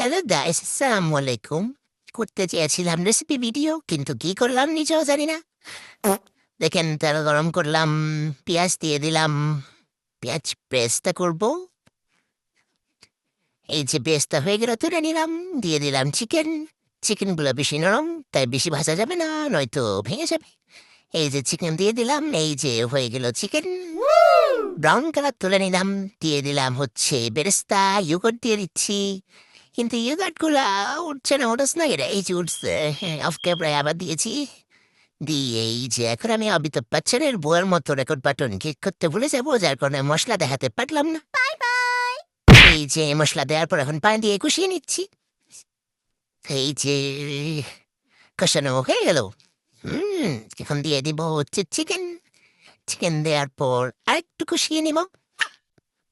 Hello guys, আসসালামু আলাইকুম। করতে চেয়েছিলাম রেসিপি ভিডিও, কিন্তু কি করলাম নিজেও জানি না। দেখেন, তেল গরম করলাম, পেঁয়াজ দিয়ে দিলাম। পেঁয়াজ পেস্টটা করব। এই যে পেস্টটা হয়ে গেল তুলে নিলাম, দিয়ে দিলাম চিকেন। চিকেনগুলো বেশি নরম, তাই বেশি ভাজা যাবে না, নয়তো ভেঙে যাবে। এই যে চিকেন দিয়ে দিলাম, এই যে হয়ে গেল চিকেন। ব্রাউন কালার তুলে নিলাম, দিয়ে দিলাম হচ্ছে বেরেস্তা, ইয়োগurt দিয়ে দিচ্ছি। কিন্তু ইয়োগার্ট গুলা উঠছে না, ওঠস না, এটা এই যে উঠছে। হ্যাঁ, অফ ক্যামেরায় আবার দিয়েছি। দিয়ে এই যে এখন আমি অমিতাভ বচ্চনের বউয়ের মতো রেকর্ড বাটন ক্লিক করতে ভুলে যাবো, যার কারণে মশলা দেখাতে পারলাম না। এই যে মশলা দেওয়ার পর এখন পানি দিয়ে কষিয়ে নিচ্ছি। এই যে কষানো হয়ে গেল। এখন দিয়ে দিব হচ্ছে চিকেন। চিকেন দেওয়ার পর আরেকটু কষিয়ে নিব।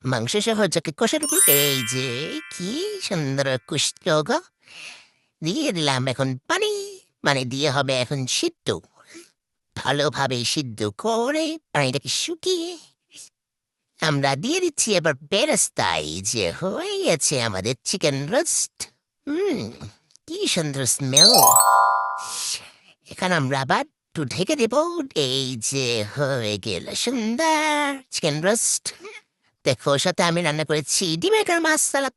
মাংস সহ যাকে কষানো, এই যে কি সুন্দর কুষ্ট গো। দিয়ে দিলাম এখন পানি। মানে দিয়ে হবে এখন সিদ্ধ। ভালোভাবে সিদ্ধ করে পানিটাকে শুকিয়ে আমরা দিয়ে দিচ্ছি এবার বেরেস্তাই, যে হয়ে গেছে আমাদের চিকেন রোস্ট। কি সুন্দর স্মেল। এখন আমরা আবার একটু ঢেকে দেব। এই যে হয়ে গেল সুন্দর চিকেন রোস্ট। দেখো, সাথে আমি রান্না করেছি ডিমের মাছ সালাদ।